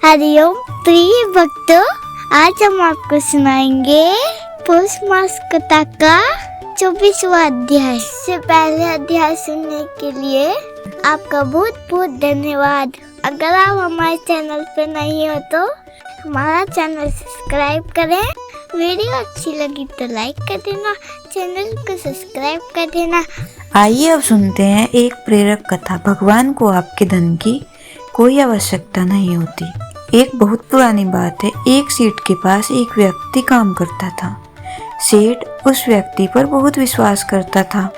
हरिओम प्रिय भक्तों, आज हम आपको सुनाएंगे पौष मास कथा का 24वां अध्याय। से पहले अध्याय सुनने के लिए आपका बहुत बहुत धन्यवाद। अगर आप हमारे चैनल पे नहीं हो तो हमारा चैनल सब्सक्राइब करें। वीडियो अच्छी लगी तो लाइक कर देना, चैनल को सब्सक्राइब कर देना। आइए अब सुनते हैं एक प्रेरक कथा। भगवान को आपके धन की कोई आवश्यकता नहीं होती। एक बहुत पुरानी बात है। एक सेठ के पास एक व्यक्ति काम करता था। सेठ उस व्यक्ति पर बहुत विश्वास करता था।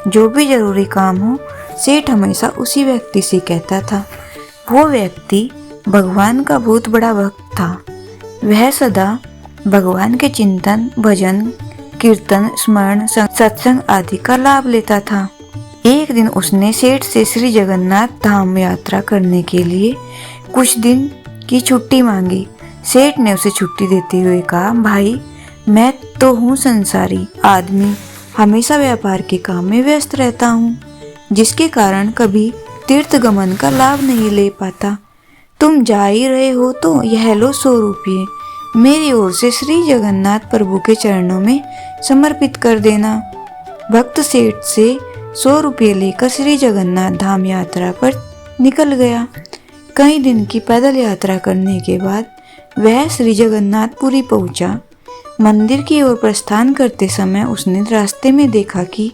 जो भी जरूरी काम हो सेठ हमेशा उसी व्यक्ति से कहता था। वो व्यक्ति भगवान का बहुत बड़ा भक्त था। वह सदा भगवान के चिंतन, भजन, कीर्तन, स्मरण, सत्संग आदि का लाभ लेता था। एक दिन उसने सेठ से श्री जगन्नाथ धाम यात्रा करने के लिए कुछ दिन की छुट्टी मांगी। सेठ ने उसे छुट्टी देते हुए कहा, भाई मैं तो हूँ संसारी आदमी, हमेशा व्यापार के काम में व्यस्त रहता हूँ, जिसके कारण कभी तीर्थ गमन का लाभ नहीं ले पाता। तुम जा ही रहे हो तो यह लो 100 रुपये मेरी ओर से श्री जगन्नाथ प्रभु के चरणों में समर्पित कर देना। भक्त सेठ से 100 रुपये लेकर श्री जगन्नाथ धाम यात्रा पर निकल गया। कई दिन की पैदल यात्रा करने के बाद वह श्री जगन्नाथपुरी पहुंचा। मंदिर की ओर प्रस्थान करते समय उसने रास्ते में देखा कि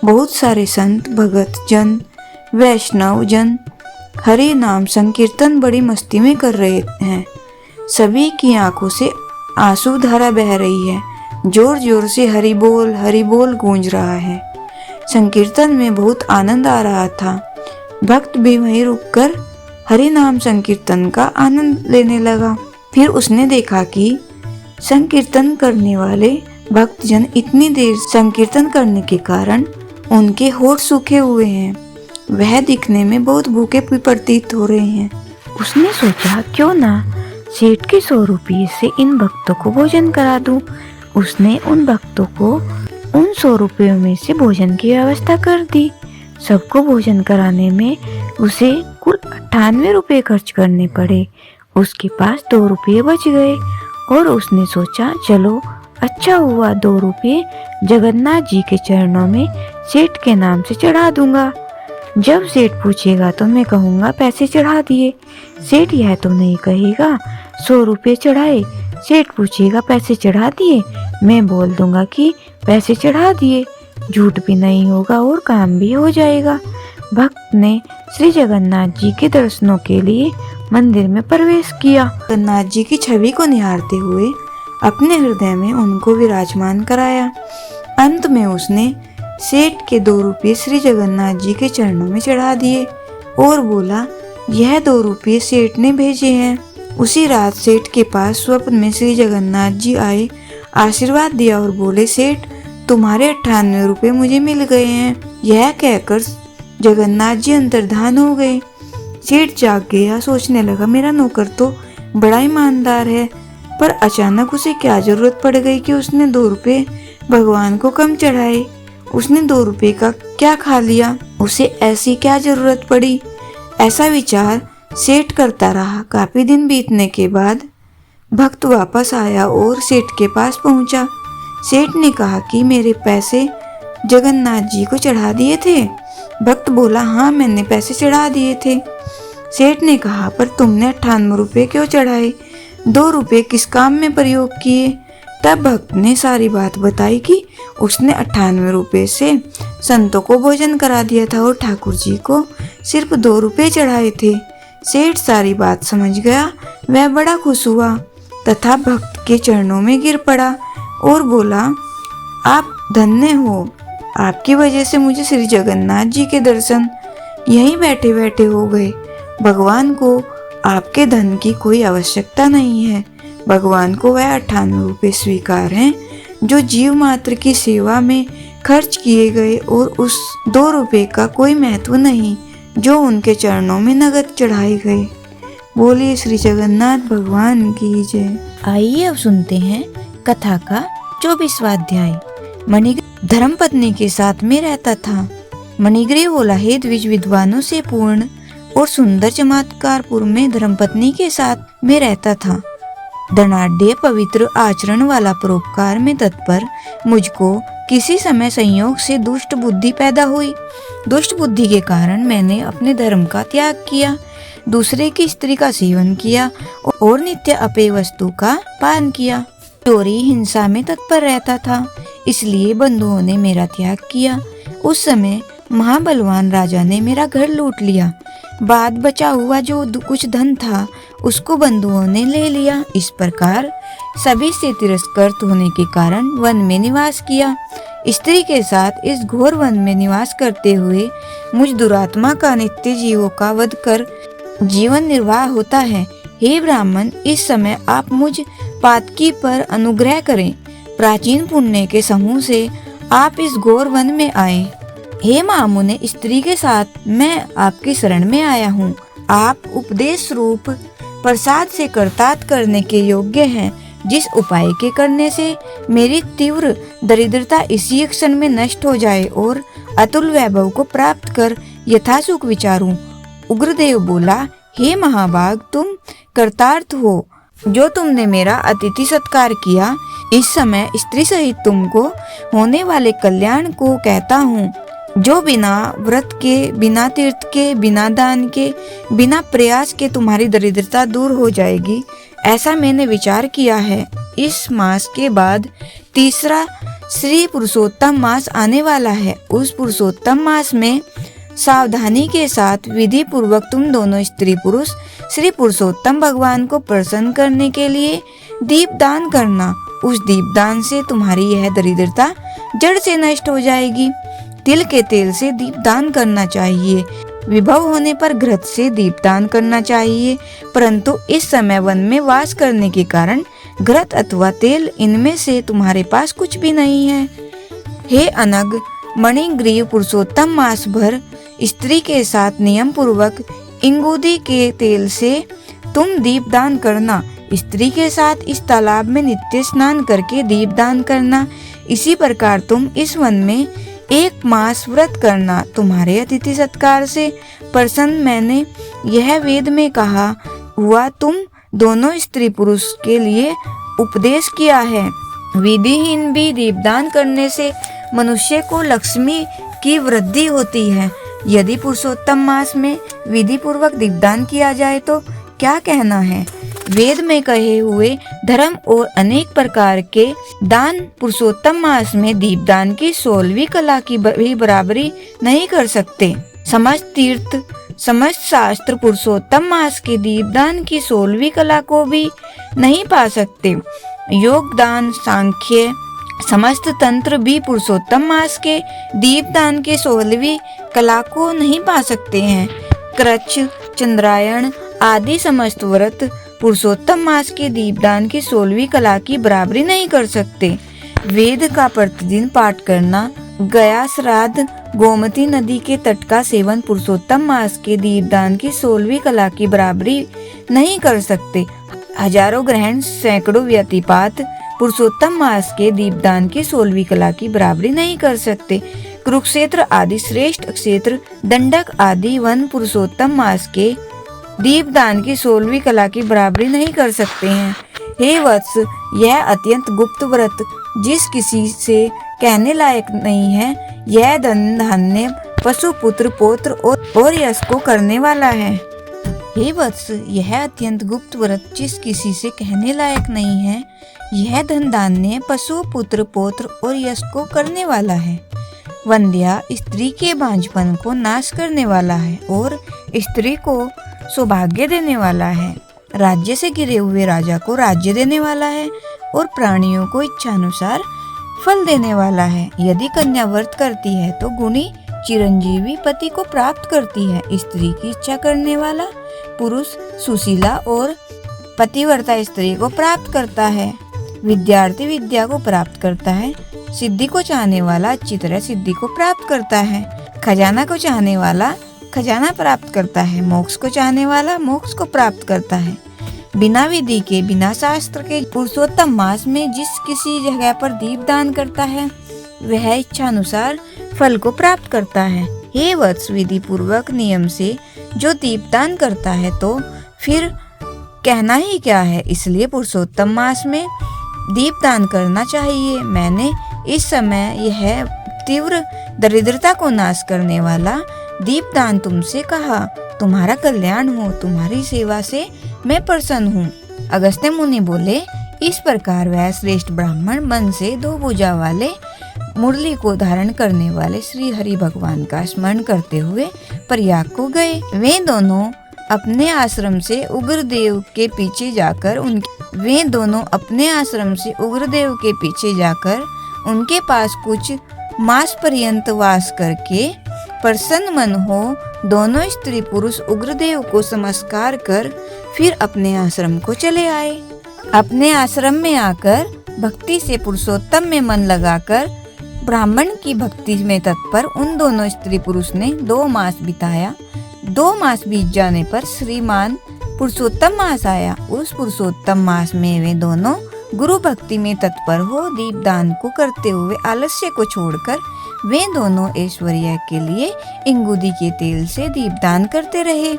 बहुत सारे संत, भगत जन, वैष्णव जन हरि नाम संकीर्तन बड़ी मस्ती में कर रहे हैं। सभी की आंखों से आंसू धारा बह रही है। जोर जोर से हरि बोल गूंज रहा है। संकीर्तन में बहुत आनंद आ रहा था। भक्त भी वहीं रुककर हरि नाम संकीर्तन का आनंद लेने लगा। फिर उसने देखा कि संकीर्तन करने वाले भक्तजन इतनी देर संकीर्तन करने के कारण उनके होठ सूखे हुए हैं। वह दिखने में बहुत भूखे प्रतीत हो रहे हैं। उसने सोचा क्यों ना सेठ के 100 रुपये से इन भक्तों को भोजन करा दूं। उसने उन भक्तों को उन 100 रुपयों में से भोजन की व्यवस्था कर दी। सबको भोजन कराने में उसे कुल 98 रुपये खर्च करने पड़े। उसके पास 2 रुपये बच गए और उसने सोचा चलो अच्छा हुआ 2 रुपये जगन्नाथ जी के चरणों में सेठ के नाम से चढ़ा दूंगा। जब सेठ पूछेगा तो मैं कहूँगा पैसे चढ़ा दिए। सेठ यह तो नहीं कहेगा 100 रुपये चढ़ाए। सेठ पूछेगा पैसे चढ़ा दिए, मैं बोल दूंगा कि पैसे चढ़ा दिए। झूठ भी नहीं होगा और काम भी हो जाएगा। भक्त ने श्री जगन्नाथ जी के दर्शनों के लिए मंदिर में प्रवेश किया। जगन्नाथ जी की छवि को निहारते हुए अपने हृदय में उनको विराजमान कराया। अंत में उसने सेठ के 2 रुपये श्री जगन्नाथ जी के चरणों में चढ़ा दिए और बोला, यह 2 रुपये सेठ ने भेजे हैं। उसी रात सेठ के पास स्वप्न में श्री जगन्नाथ जी आए, आशीर्वाद दिया और बोले, सेठ तुम्हारे 98 रुपये मुझे मिल गए हैं। यह कहकर जगन्नाथ जी अंतर्धान हो गए। सेठ जाग गया, सोचने लगा मेरा नौकर तो बड़ा ईमानदार है, पर अचानक उसे क्या जरूरत पड़ गई कि उसने 2 रुपये भगवान को कम चढ़ाए। उसने 2 रुपये का क्या खा लिया, उसे ऐसी क्या जरूरत पड़ी। ऐसा विचार सेठ करता रहा। काफी दिन बीतने के बाद भक्त वापस आया और सेठ के पास पहुंचा। सेठ ने कहा कि मेरे पैसे जगन्नाथ जी को चढ़ा दिए थे। भक्त बोला, हाँ मैंने पैसे चढ़ा दिए थे। सेठ ने कहा, पर तुमने 98 रुपये क्यों चढ़ाए, 2 रुपये किस काम में प्रयोग किए। तब भक्त ने सारी बात बताई कि उसने 98 रुपये से संतों को भोजन करा दिया था और ठाकुर जी को सिर्फ 2 रुपये चढ़ाए थे। सेठ सारी बात समझ गया। वह बड़ा खुश हुआ तथा भक्त के चरणों में गिर पड़ा और बोला, आप धन्य हो, आपकी वजह से मुझे श्री जगन्नाथ जी के दर्शन यहीं बैठे बैठे हो गए। भगवान को आपके धन की कोई आवश्यकता नहीं है। भगवान को वह 98 रुपये स्वीकार हैं जो जीव मात्र की सेवा में खर्च किए गए और उस 2 रुपये का कोई महत्व नहीं जो उनके चरणों में नगद चढ़ाए गए। बोलिए श्री जगन्नाथ भगवान की जय। आइए अब सुनते हैं कथा का 24वां अध्याय। मणिग्रीव धर्मपत्नी के साथ में रहता था। मणिग्रीव बोला, हे द्विज विद्वानों से पूर्ण और सुंदर चमत्कारपुर में धर्मपत्नी के साथ में रहता था। धनाढ़ पवित्र आचरण वाला परोपकार में तत्पर मुझको किसी समय संयोग से दुष्ट बुद्धि पैदा हुई। दुष्ट बुद्धि के कारण मैंने अपने धर्म का त्याग किया, दूसरे की स्त्री का सेवन किया और नित्य अपेय वस्तु का पान किया। चोरी हिंसा में तत्पर रहता था, इसलिए बंधुओं ने मेरा त्याग किया। उस समय महाबलवान राजा ने मेरा घर लूट लिया। बाद बचा हुआ जो कुछ धन था उसको बंधुओं ने ले लिया। इस प्रकार सभी से तिरस्कृत होने के कारण वन में निवास किया। स्त्री के साथ इस घोर वन में निवास करते हुए मुझ दुरात्मा का नित्य जीवों का वध कर जीवन निर्वाह होता है। हे ब्राह्मण, इस समय आप मुझ पातकी पर अनुग्रह करें। प्राचीन पुण्य के समूह से आप इस घोर वन में आए। हे महामुने, स्त्री के साथ मैं आपकी शरण में आया हूँ। आप उपदेश रूप प्रसाद से कर्तार्थ करने के योग्य हैं, जिस उपाय के करने से मेरी तीव्र दरिद्रता इसी क्षण में नष्ट हो जाए और अतुल वैभव को प्राप्त कर यथासुख विचारूं। उग्रदेव बोला, हे महाभाग, तुम कर्तार्थ हो जो तुमने मेरा अतिथि सत्कार किया। इस समय स्त्री सहित तुमको होने वाले कल्याण को कहता हूँ, जो बिना व्रत के, बिना तीर्थ के, बिना दान के, बिना प्रयास के तुम्हारी दरिद्रता दूर हो जाएगी। ऐसा मैंने विचार किया है। इस मास के बाद तीसरा श्री पुरुषोत्तम मास आने वाला है। उस पुरुषोत्तम मास में सावधानी के साथ विधि पूर्वक तुम दोनों स्त्री पुरुष श्री पुरुषोत्तम भगवान को प्रसन्न करने के लिए दीपदान करना। उस दीपदान से तुम्हारी यह दरिद्रता जड़ से नष्ट हो जाएगी। तिल के तेल से दीपदान करना चाहिए। विभव होने पर घृत से दीपदान करना चाहिए, परंतु इस समय वन में वास करने के कारण घृत अथवा तेल इनमें से तुम्हारे पास कुछ भी नहीं है। हे अनग, मणिग्रीव पुरुषोत्तम मास भर स्त्री के साथ नियम पूर्वक इंगूदी के तेल से तुम दीपदान करना। स्त्री के साथ इस तालाब में नित्य स्नान करके दीपदान करना। इसी प्रकार तुम इस वन में एक मास व्रत करना। तुम्हारे अतिथि सत्कार से प्रसन्न मैंने यह वेद में कहा हुआ तुम दोनों स्त्री पुरुष के लिए उपदेश किया है। विधिहीन भी दीपदान करने से मनुष्य को लक्ष्मी की वृद्धि होती है। यदि पुरुषोत्तम मास में विधि पूर्वक दीपदान किया जाए तो क्या कहना है। वेद में कहे हुए धर्म और अनेक प्रकार के दान पुरुषोत्तम मास में दीपदान की 16वीं कला की भी बराबरी नहीं कर सकते। समस्त तीर्थ, समस्त शास्त्र पुरुषोत्तम मास के दीपदान की 16वीं कला को भी नहीं पा सकते। योगदान, सांख्य, समस्त तंत्र भी पुरुषोत्तम मास के दीपदान के 16वीं कला को नहीं पा सकते हैं। कृच्छ, चंद्रायण आदि समस्त व्रत पुरुषोत्तम मास के दीपदान की 16वीं कला की बराबरी नहीं कर सकते। वेद का प्रतिदिन पाठ करना, गया श्राद्ध, गोमती नदी के तट का सेवन पुरुषोत्तम मास के दीपदान की 16वीं कला की बराबरी नहीं कर सकते। हजारों ग्रहण, सैकड़ों व्यतिपात पुरुषोत्तम मास के दीपदान की 16वीं कला की बराबरी नहीं कर सकते। कुरुक्षेत्र आदि श्रेष्ठ क्षेत्र, दंडक आदि वन पुरुषोत्तम मास के दीपदान की 16वीं कला की बराबरी नहीं कर सकते हैं। हे वत्स, यह अत्यंत गुप्त व्रत जिस किसी से कहने लायक नहीं है, यह धन धान्य, पशु, पुत्र, पौत्र और यश को करने वाला है। हे वत्स, यह अत्यंत गुप्त व्रत जिस किसी से कहने लायक नहीं है, यह धन धान्य, पशु, पुत्र, पौत्र और यश को करने वाला है। वंध्या, स्त्री के बांझपन को नाश करने वाला है और स्त्री को सौभाग्य देने वाला है। राज्य से गिरे हुए राजा को राज्य देने वाला है और प्राणियों को इच्छानुसार फल देने वाला है। यदि कन्या व्रत करती है तो गुणी चिरंजीवी पति को प्राप्त करती है। स्त्री की इच्छा करने वाला पुरुष सुशीला और पतिव्रता स्त्री को प्राप्त करता है। विद्यार्थी विद्या को प्राप्त करता है। सिद्धि को चाहने वाला अच्छी तरह सिद्धि को प्राप्त करता है। खजाना को चाहने वाला खजाना प्राप्त करता है। मोक्ष को चाहने वाला मोक्ष को प्राप्त करता है। बिना विधि के, बिना शास्त्र के पुरुषोत्तम मास में जिस किसी जगह पर दीपदान करता है वह इच्छा अनुसार फल को प्राप्त करता है। हे वत्स, विधि पूर्वक नियम से जो दीपदान करता है तो फिर कहना ही क्या है। इसलिए पुरुषोत्तम मास में दीपदान करना चाहिए। मैंने इस समय यह तीव्र दरिद्रता को नाश करने वाला दीपदान तुमसे कहा। तुम्हारा कल्याण हो, तुम्हारी सेवा से मैं प्रसन्न हूँ। अगस्त्य मुनि बोले, इस प्रकार वह श्रेष्ठ ब्राह्मण मन से 2 भुजा वाले मुरली को धारण करने वाले श्री हरि भगवान का स्मरण करते हुए प्रयाग को गए। वे दोनों अपने आश्रम से उग्रदेव के पीछे जाकर उनके पास कुछ मास पर्यंत वास करके प्रसन्न मन हो दोनों स्त्री पुरुष उग्रदेव को नमस्कार कर फिर अपने आश्रम को चले आए। अपने आश्रम में आकर भक्ति से पुरुषोत्तम में मन लगाकर ब्राह्मण की भक्ति में तत्पर उन दोनों स्त्री पुरुष ने 2 मास बिताया। 2 मास बीत जाने पर श्रीमान पुरुषोत्तम मास आया। उस पुरुषोत्तम मास में वे दोनों गुरु भक्ति में तत्पर हो दीपदान को करते हुए आलस्य को छोड़कर वे दोनों ऐश्वर्य के लिए इंगुदी के तेल से दीपदान करते रहे।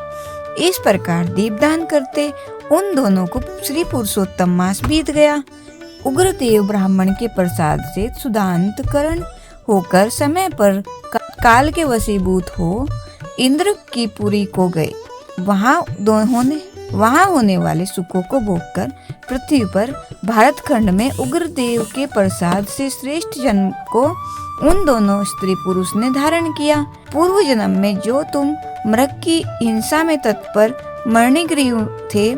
इस प्रकार दीपदान करते उन दोनों को श्री पुरुषोत्तम मास बीत गया। उग्रदेव ब्राह्मण के प्रसाद से सुधांतकरण होकर समय पर काल के वशीभूत हो इंद्र की पुरी को गए। वहां होने वाले सुखों को भोगकर पृथ्वी पर भारत खंड में उग्रदेव के प्रसाद से श्रेष्ठ जन्म को उन दोनों स्त्री पुरुष ने धारण किया। पूर्व जन्म में जो तुम मृग की हिंसा में तत्पर मणिग्रीव थे,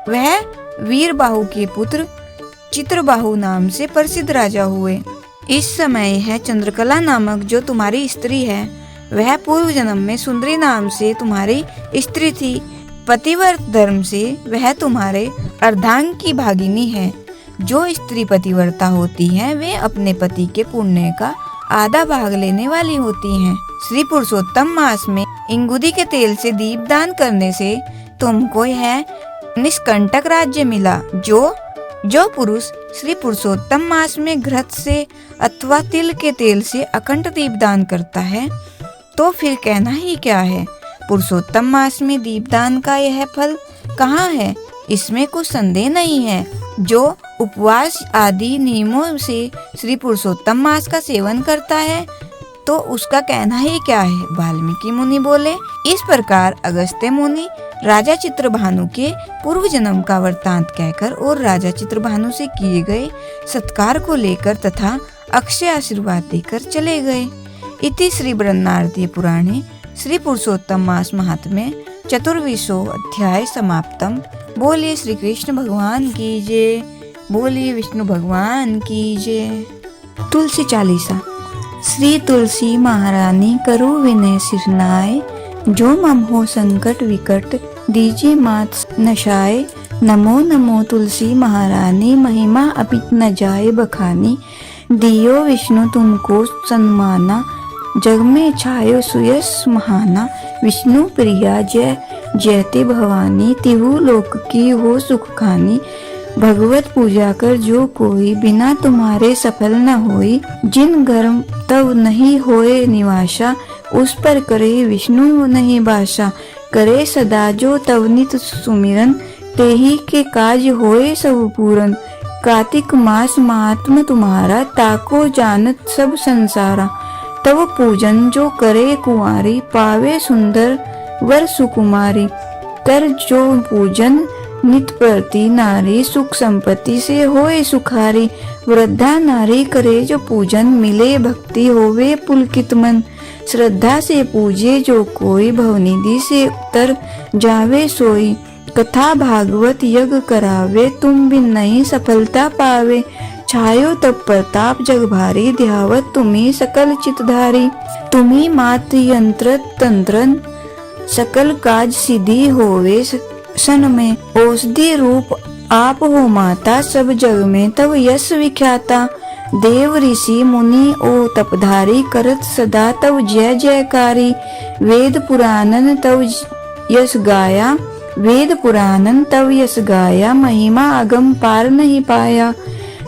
वह वीरबाहु के पुत्र चित्रबाहु नाम से प्रसिद्ध राजा हुए। इस समय यह चंद्रकला नामक जो तुम्हारी स्त्री है, वह पूर्व जन्म में सुंदरी नाम से तुम्हारी स्त्री थी। पतिव्रत धर्म से वह तुम्हारे अर्धांग की भागिनी है। जो स्त्री पतिव्रता होती है, वे अपने पति के पुण्य का आधा भाग लेने वाली होती हैं। श्री पुरुषोत्तम मास में इंगुदी के तेल से दीपदान करने से तुमको यह निष्कंटक राज्य मिला। जो पुरुष श्री पुरुषोत्तम मास में घृत से अथवा तिल के तेल से अखंड दीपदान करता है, तो फिर कहना ही क्या है। पुरुषोत्तम मास में दीपदान का यह फल कहाँ है, इसमें कुछ संदेह नहीं है। जो उपवास आदि नियमों से श्री पुरुषोत्तम मास का सेवन करता है, तो उसका कहना ही क्या है। वाल्मीकि मुनि बोले, इस प्रकार अगस्त्य मुनि राजा चित्रभानु के पूर्व जन्म का वृत्तांत कहकर और राजा चित्रभानु से किए गए सत्कार को लेकर तथा अक्षय आशीर्वाद देकर चले गए। इति श्री बृहन्नारदीय पुराणे श्री पुरुषोत्तम मास महात्म्य 24वां अध्याय समाप्तम। बोलिए श्री कृष्ण भगवान की जय, बोलिए विष्णु भगवान की जय। तुलसी चालीसा। श्री तुलसी महारानी करो विनय सिरनाय, जो मम हो संकट विकट दीजिए मात नशाए। नमो नमो तुलसी महारानी, महिमा अभी न जाए बखानी। दियो विष्णु तुमको सन्माना, जग में छायो सुयस महाना। विष्णु प्रिया जय जयते भवानी, तिहु लोक की हो सुख खानी। भगवत पूजा कर जो कोई, बिना तुम्हारे सफल न होई। जिन घर तब नहीं होए निवासा, उस पर करे विष्णु नहीं बासा। करे सदा जो तव नित सुमिरन, तेही के काज होए सब पूरन। कार्तिक मास महात्म तुम्हारा, ताको जानत सब संसारा। तव पूजन जो करे कुंवारी, पावे सुंदर वर सुकुमारी। कर जो पूजन नित प्रति नारी, सुख संपत्ति से होए सुखारी। वृद्धा नारी करे जो पूजन, मिले भक्ति होवे पुलकित मन। श्रद्धा से पूजे जो कोई, भवनिधि से उतर जावे सोई। कथा भागवत यज्ञ करावे, तुम बिन नहीं सफलता पावे। छायो तब प्रताप जग भारी, ध्यावत तुम्ही सकल चितधारी। तुम्ही मात्र यंत्र तंत्रन, सकल काज सिद्धि होवे सन में। औषधि रूप आप हो माता, सब जग में तब यश विख्याता। देव ऋषि मुनि ओ तपधारी, करत सदा तब जय जयकारी। वेद पुराणन तब यश गाया, वेद पुराणन तब यश गाया। महिमा अगम पार नहीं पाया।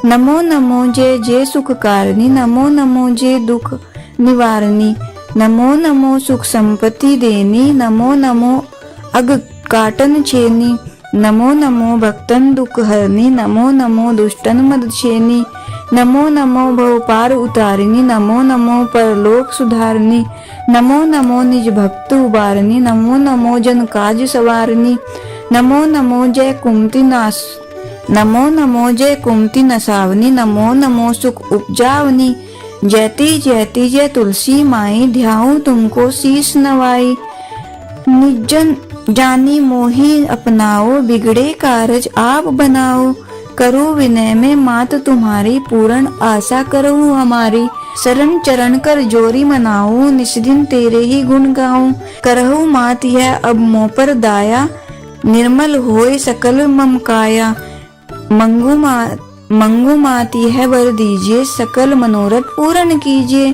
नमो नमो जय जय सुख कारणी, नमो नमो जय दुख निवारणी। नमो नमो सुख संपत्ति देनी, नमो नमो अग काटन छेनी, नमो नमो भक्तन दुख हरनी, नमो नमो दुष्टन मद छेनी, नमो नमो भव पार उतारिनी, नमो नमो परलोक सुधारनी, नमो नमो निज भक्त उबारनी, नमो नमो जन काज सवारनी, नमो नमो जय कुमति नाश, नमो नमो जय कुमति नसावनी, नमो नमो सुख उपजावनी, जयति जयति जय तुलसी माई, ध्याऊं तुमको शीश नवाई, निजन जानी मोही अपनाओ, बिगड़े कारज आप बनाओ, करो विनय में मात तुम्हारी, पूर्ण आशा करो हमारी, शरण चरण कर जोरी मनाऊं, निस्दिन तेरे ही गुण गाऊं, करहु मात यह अब मोह पर दाया, निर्मल होए सकल मम काया, मंगू मात यह वर दीजिए, सकल मनोरथ पूर्ण कीजिए,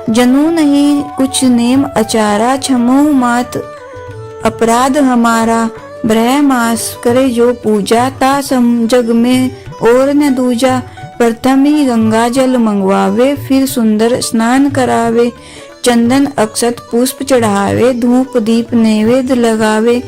जनू नहीं कुछ नेम अचारा, क्षमो मात अपराध हमारा, ब्रह मास करे जो पूजा, ता सम जग में और न दूजा, प्रथम ही गंगा जल मंगवावे, फिर सुंदर स्नान करावे, चंदन अक्षत पुष्प चढ़ावे, धूप दीप नैवेद्य लगावे,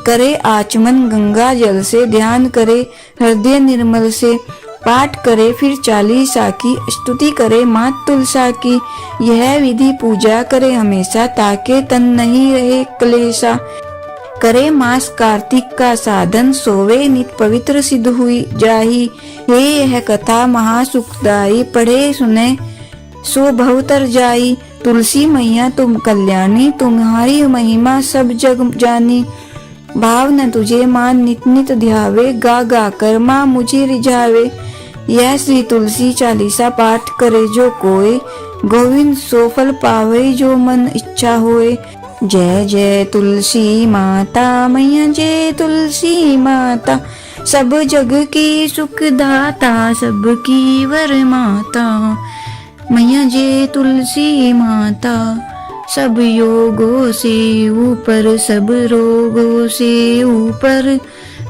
करे आचमन गंगा जल से, ध्यान करे हृदय निर्मल से, पाठ करे फिर चालीसा की, स्तुति करे मात तुलसा की, यह विधि पूजा करे हमेशा, ताके तन नहीं रहे क्लेशा, करे मास कार्तिक का साधन, सोवे नित पवित्र सिद्ध हुई जाही, हे यह कथा महासुखदाई, पढ़े सुने सो भवतर जाई, तुलसी मैया तुम कल्याणी, तुम्हारी महिमा सब जग जानी, भाव न तुझे मान नित नित ध्यावे, गा गा कर माँ मुझे रिझावे, यह श्री तुलसी चालीसा पाठ करे जो कोय, गोविंद सो फल पावे जो मन इच्छा होए, जय जय तुलसी माता मैया, जय तुलसी माता, सब जग की सुखदाता, सबकी वर माता, मैया जय तुलसी माता, सब योगों से ऊपर, सब रोगों से ऊपर,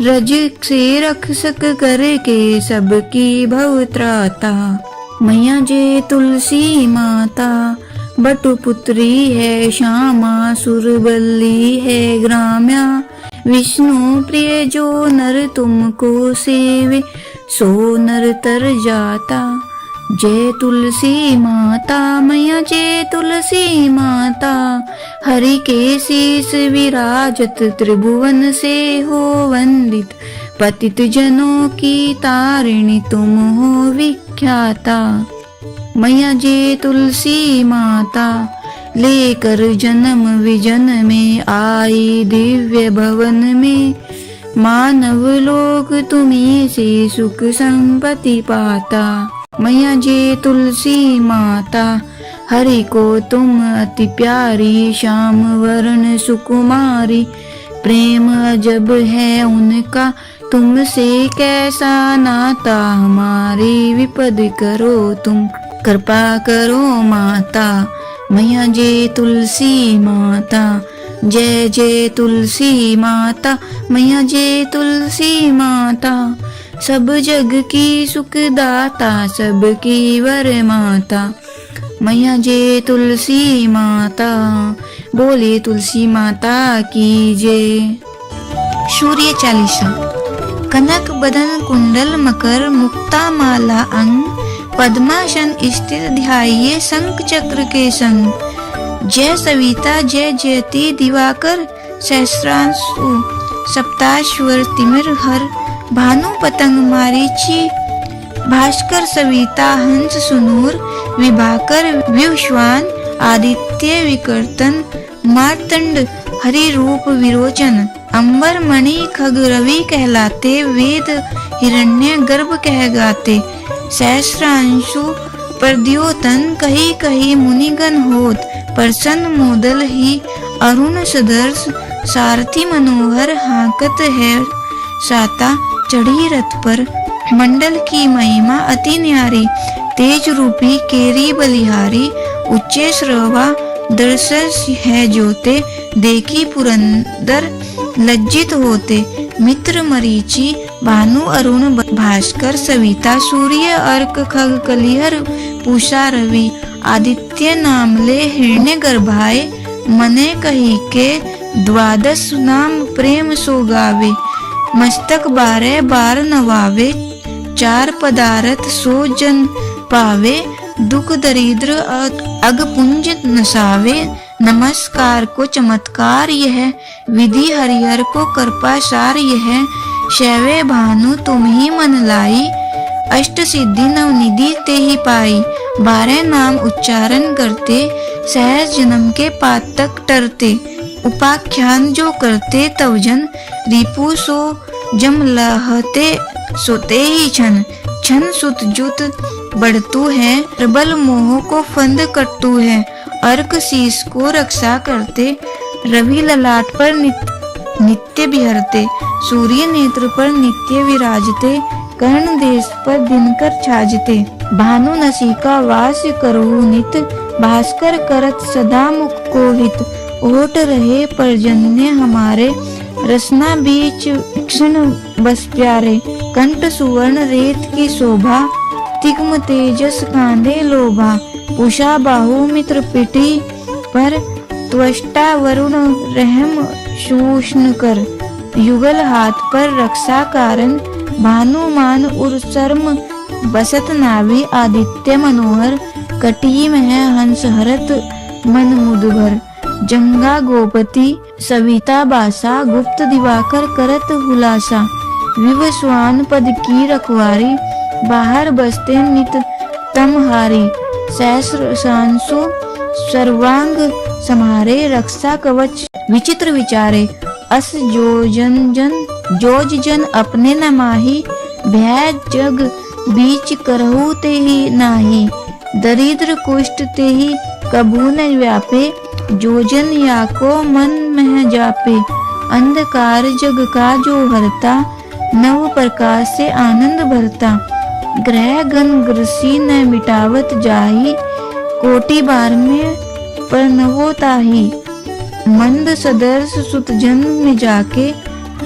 रज से रक्षक करके सबकी भव त्राता, मैया जय तुलसी माता, बटुपुत्री है श्यामा, सुरबल्ली है ग्राम्या, विष्णु प्रिय जो नर तुमको सेवे, सो नर तर जाता, जय तुलसी माता मैया जय तुलसी माता, हरि के शीस विराजत त्रिभुवन से हो वंदित, पतित जनों की तारिणी तुम हो विख्याता, मैया जय तुलसी माता, लेकर जन्म विजन में आई दिव्य भवन में, मानव लोग तुम्हीं से सुख संपत्ति पाता, मैया जय तुलसी माता, हरि को तुम अति प्यारी, श्याम वर्ण सुकुमारी, प्रेम अजब है उनका तुमसे कैसा नाता, हमारी विपद करो तुम कृपा करो माता, मैया जय तुलसी माता, जय जय तुलसी माता, मैया जय तुलसी माता, सब जग की सुखदाता, सबकी वर माता, मैया जय तुलसी माता, बोले तुलसी माता की जय। सूर्य चालीसा। कनक बदन कुंडल मकर, मुक्ता माला अंग, पद्मासन स्थित ध्याये शंख चक्र के संग, जय सविता जय जयति दिवाकर, सहस्रांशु सप्ताश्वर तिमिर हर, भानु पतंग मारीची, भास्कर सविता हंस सुनूर, विभाकर विश्वान, आदित्य विकर्तन, मार्तंड हरि रूप विरोचन, अंबर मणि खग रवि कहलाते, वेद हिरण्य गर्भ कह गाते, सहस्रांशु प्रद्योतन, कही कही मुनिगण होत, प्रसन्न मोदल ही अरुण सदर्श, सारथी मनोहर हाकत है साता, चढ़ी रथ पर मंडल की महिमा अति न्यारी, तेज रूपी केरी बलिहारी, उच्चे श्रवा दर्शस है जोते, देखी पुरंदर लज्जित होते, मित्र मरीचि भानु अरुण भास्कर सविता, सूर्य अर्क खग कलिहर पूषा रवि, आदित्य नामले हिरण्य गर्भाए मने कही के 12 नाम प्रेम सो गावे। मस्तक 12 बार नवावे 4 पदार्थ सो जन पावे। दुख दरिद्र अगपुंज नसावे। नमस्कार को चमत्कार यह विधि हरिहर को कृपा सार यह। शैवे भानु तुम ही मन लाई अष्ट सिद्धि नवनिधि ते ही पाई। 12 नाम उच्चारण करते सहज जन्म के पातक टरते। उपाख्यान जो करते तव जन रिपु सो जम लहते सोते ही छन। छन सुत जुत बढ़तु है प्रबल मोह को फंद कटतु है। अर्क शीस को रक्षा करते रवि ललाट पर नित्य बिहरते। सूर्य नेत्र पर नित्य विराजते कर्ण देश पर दिनकर छाजते। भानु नसिका वास करहु नित भास्कर करत सदा मुख को हित। ओट रहे पर्जन्य हमारे रसना बीच क्षण बस प्यारे। कंठ सुवर्ण रेत की शोभा तिग्म तेजस कांधे लोभा। उषा बाहु मित्र पिटी पर त्वष्टा वरुण रहम शूष्ण कर। युगल हाथ पर रक्षा कारण भानुमान उर शर्म बसत नाभि। आदित्य मनोहर कटी में हंस हरत मन मुदभर। जंगा गोपति सविता बासा गुप्त दिवाकर करत हुलासा। विवस्वान पद की रखवारी बाहर बसते नित तमहारी। सहस्र सांसु सर्वांग समारे रक्षा कवच विचित्र विचारे। अस जोज जन अपने न माही भय जग बीच करहु ते ही नाही। दरिद्र कुष्ठ ते ही कबू न व्यापे जोजन या को मन में जापे। अंधकार जग का जो हरता नव प्रकाश से आनंद भरता। ग्रह गण ग्रसी न मिटावत जाही कोटि बार में परनवो ताही। मंद सदर्श सुत जन्म में जाके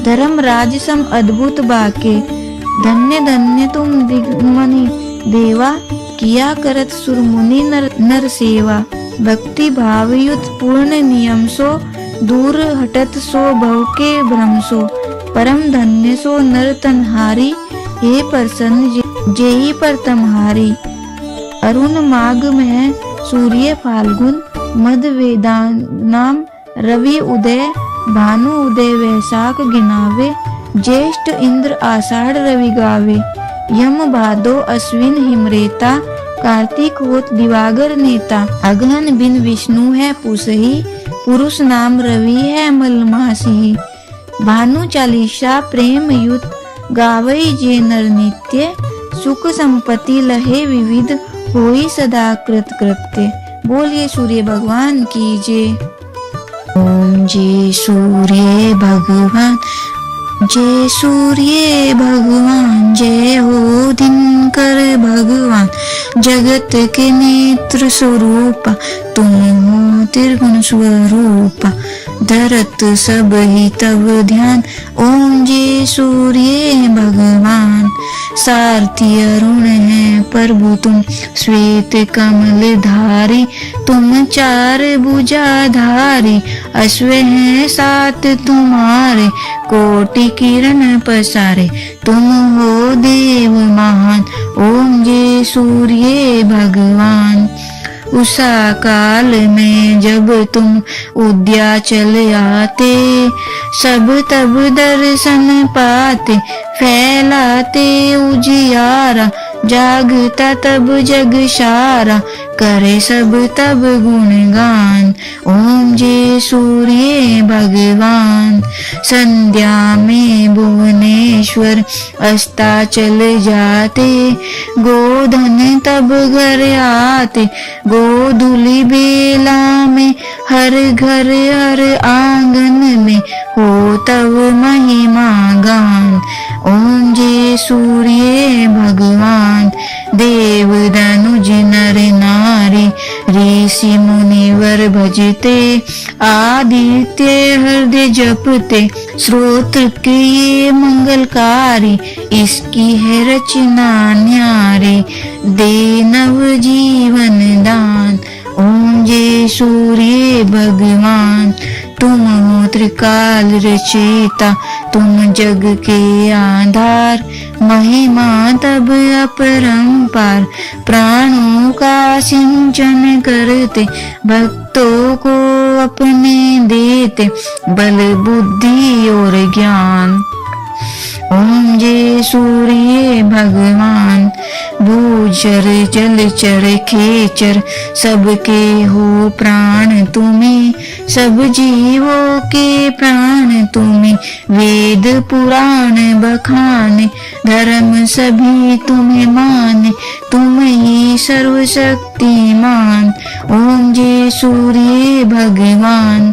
धर्म राज सम अद्भुत बाके। धन्य धन्य तुम दिग्मनि देवा किया करत सुरमुनि नर सेवा। भक्ति भावयुत पूर्ण नियम सो दूर हटत सो भव के भ्रम सो। परम धन्य सो नर तनहारी हे प्रसन्न जेहि पर तमहारी। अरुण माघ में सूर्य फाल्गुन मद वेदानाम रवि उदय। भानु उदय वैशाख गिनावे ज्येष्ठ इंद्र आषाढ़ रवि गावे। यम भादो अश्विन हिमरेता कार्तिक होत दिवागर नेता। अगहन बिन विष्णु है पुसही पुरुष नाम रवि है मलमासी। भानु चालीसा प्रेम युत गावई जे नर नित्य। सुख संपत्ति लहे विविध होई सदा कृत कृत्य। बोलिए सूर्य भगवान की जय। ओम जय सूर्य भगवान जय सूर्य भगवान जय हो दिनकर भगवान। जगत के नेत्र स्वरूपा तुम हो त्रिगुण स्वरूपा। धरत सब ही तब ध्यान ओम जय सूर्य भगवान। सारथी अरुण है प्रभु तुम श्वेत कमल धारी। तुम 4 भुजाधारी अश्व हैं 7 तुम्हारे। कोटि किरण पसारे तुम हो देव महान ओम जय सूर्य भगवान। उषा काल में जब तुम उद्याचल आते सब तब दर्शन पाते। फैलाते उजियारा जागता तब जग सारा। करे सब तब गुणगान ओम जय सूर्य भगवान। संध्या में भुवनेश्वर अस्ताचल जाते। गोधन तब घर आते। गोधूलि बेला में हर घर हर आंगन में हो तब महिमा गान ओम जय सूर्य भगवान। देव धनुज नर नारी ऋषि मुनिवर भजते, आदित्य हृदय जपते, श्रोत्र के ये मंगलकारी, इसकी है रचना न्यारी, दे नव जीवन दान। ओम जय सूर्य भगवान, तुम हो त्रिकाल रचयिता, तुम जग के आधार, महिमा तब अपरंपार, प्राणों का सिंचन करते, भक्तों को अपने देते, बल बुद्धि और ज्ञान। ओम जय सूर्य भगवान, भूचर जलचर खेचर, सबके हो प्राण तुम्हें, सब जीवों के प्राण तुम्हें, वेद पुराण बखाने, धर्म सभी तुम्हें माने, तुम ही सर्वशक्तिमान। ओम जय सूर्य भगवान,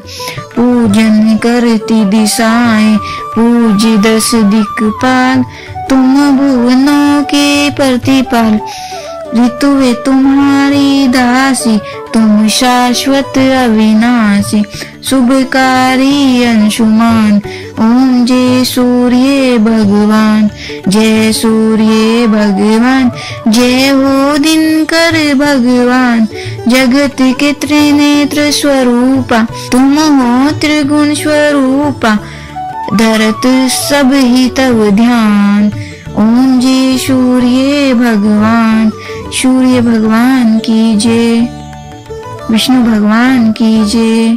पूजन करती दिशाएं, पूज्य दस दिक्पाल, तुम भुवनों के प्रतिपाल, ऋतुए तुम्हारी दासी, तुम शाश्वत अविनाशी, शुभकारी अंशुमान। ओम जय सूर्य भगवान, जय सूर्य भगवान, जय हो दिनकर भगवान, जगत के त्रिनेत्र स्वरूपा, तुम हो त्रिगुण स्वरूपा, धरत सब ही तव ध्यान। ओम जय सूर्य भगवान, सूर्य भगवान की जय, विष्णु भगवान की जय।